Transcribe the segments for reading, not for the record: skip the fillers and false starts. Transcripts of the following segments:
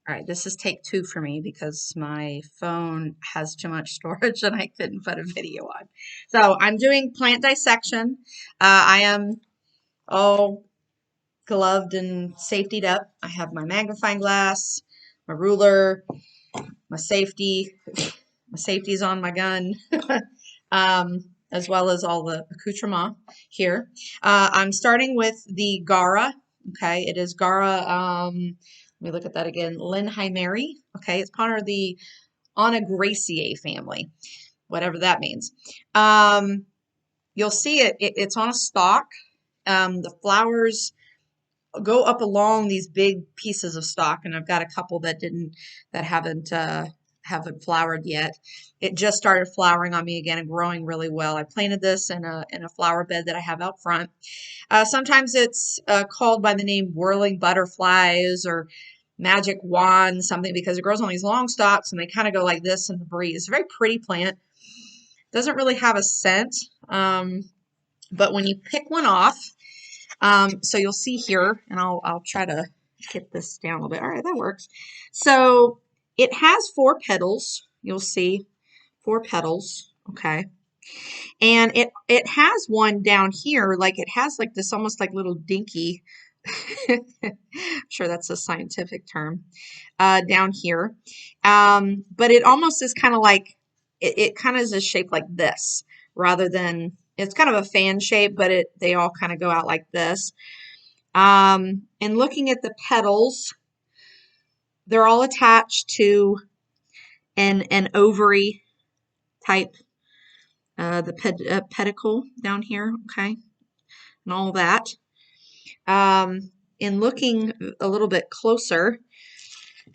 All right, this is take two for me because my phone has too much storage and I couldn't put a video on. So I'm doing plant dissection. I am all gloved and safetied up. I have my magnifying glass, my ruler, my safety. My safety's on my gun, as well as all the accoutrement here. I'm starting with the Gaura. Okay, it is Gaura. Let me look at that again. Linhymeri. Okay, it's part of the Onagraceae family, whatever that means. You'll see it's on a stalk. The flowers go up along these big pieces of stalk, and I've got a couple that haven't flowered yet. It just started flowering on me again and growing really well. I planted this in a flower bed that I have out front. Sometimes it's called by the name whirling butterflies or magic wand, something, because it grows on these long stalks and they kind of go like this in the breeze. It's a very pretty plant. Doesn't really have a scent, but when you pick one off, so you'll see here, and I'll try to get this down a little bit. All right, that works. So it has 4 petals. You'll see 4 petals. Okay. And it has one down here, like it has like this almost like little dinky. I'm sure that's a scientific term, down here. But it almost is kind of like it kind of is a shape like this rather than it's kind of a fan shape, but they all kind of go out like this. And looking at the petals, they're all attached to an ovary type, the pedicle down here, okay, and all that. In looking a little bit closer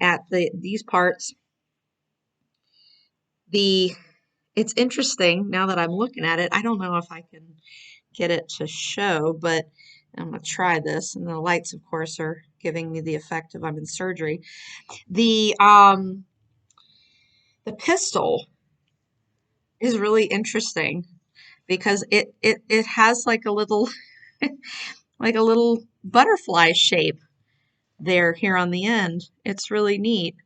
at these parts, it's interesting now that I'm looking at it. I don't know if I can get it to show, but I'm going to try this. And the lights, of course, are giving me the effect of I'm in surgery. The pistil is really interesting because it has like a little like a little butterfly shape there here on the end. It's really neat.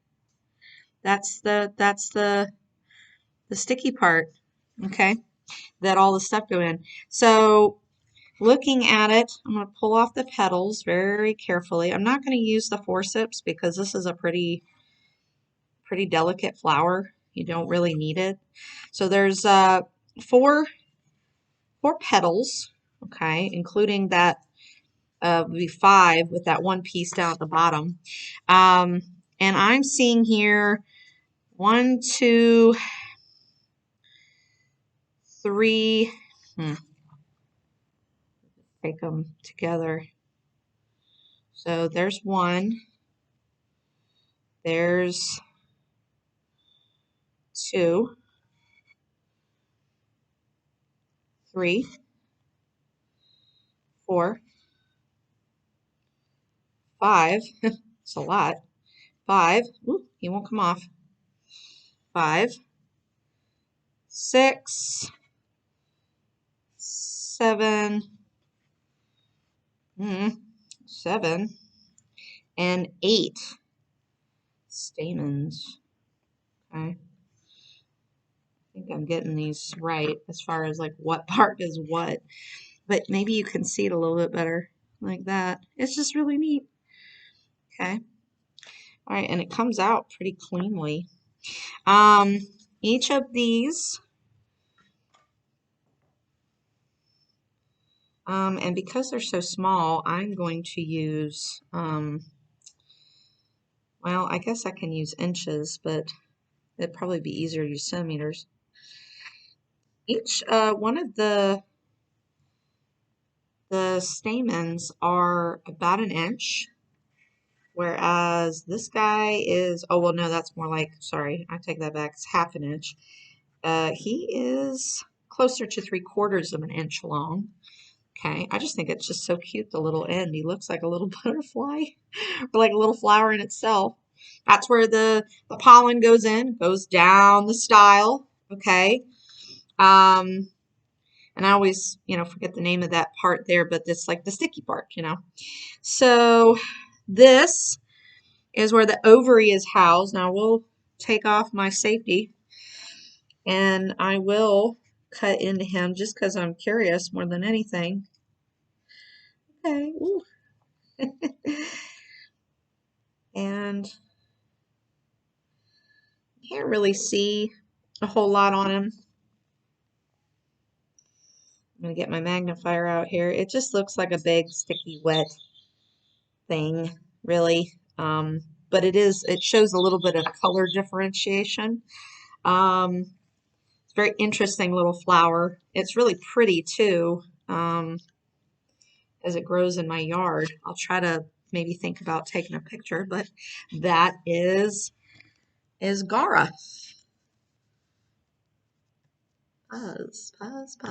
That's the sticky part, okay, that all the stuff go in. So looking at it, I'm going to pull off the petals very carefully. I'm not going to use the forceps because this is a pretty delicate flower. You don't really need it. So there's 4 petals, okay, including that would be 5 with that one piece down at the bottom. And I'm seeing here 1, 2, 3. Take them together. So there's 1. There's 2, 3, 4, 5. It's a lot. 5. Ooh, he won't come off. 5, 6, 7, 7, and 8 stamens. Okay. I think I'm getting these right as far as like what part is what, but maybe you can see it a little bit better like that. It's just really neat. Okay. All right, and it comes out pretty cleanly. Each of these, and because they're so small, I'm going to use, well, I guess I can use inches, but it'd probably be easier to use centimeters. Each one of the stamens are about 1 inch, whereas this guy is, oh, well, no, that's more like, sorry, I take that back, it's half 1 inch. He is closer to 3/4 of an inch long. Okay, I just think it's just so cute, the little end. He looks like a little butterfly or like a little flower in itself. That's where the pollen goes in, goes down the style, okay? And I always, forget the name of that part there, but it's like the sticky part, So this is where the ovary is housed. Now we'll take off my safety and I will cut into him just because I'm curious more than anything. Okay. Ooh. And you can't really see a whole lot on him. I'm going to get my magnifier out here. It just looks like a big, sticky, wet thing, really. But it shows a little bit of color differentiation. It's a very interesting little flower. It's really pretty too, as it grows in my yard. I'll try to maybe think about taking a picture, but that is Gaura. Buzz, buzz, buzz.